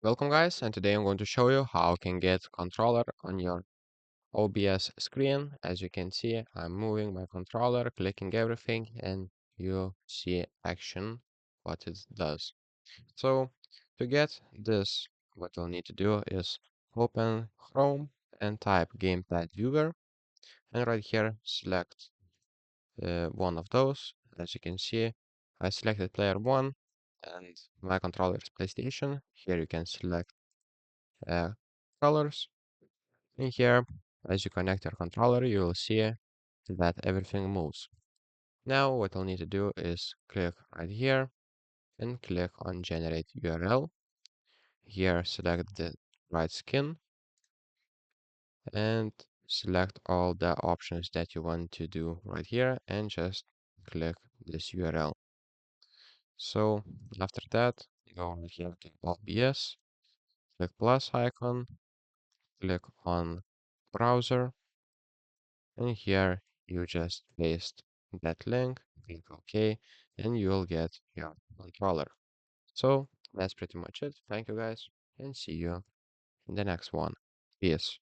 Welcome guys, and today I'm going to show you how you can get controller on your OBS screen. As you can see, I'm moving my controller, clicking everything, and you see action, what it does. So to get this, what you'll need to do is open Chrome and type Gamepad Viewer, and right here select one of those. As you can see, I selected player 1 and my controller is PlayStation. Here you can select colors. In here, as you connect your controller, you will see that everything moves. Now what you'll need to do is click right here and click on Generate URL. Here select the right skin and select all the options that you want to do right here and just click this URL. So after that, go right here to OBS, click plus icon, click on browser, and here you just paste that link, click OK, and you'll get your controller. So that's pretty much it. Thank you guys, and see you in the next one. Peace.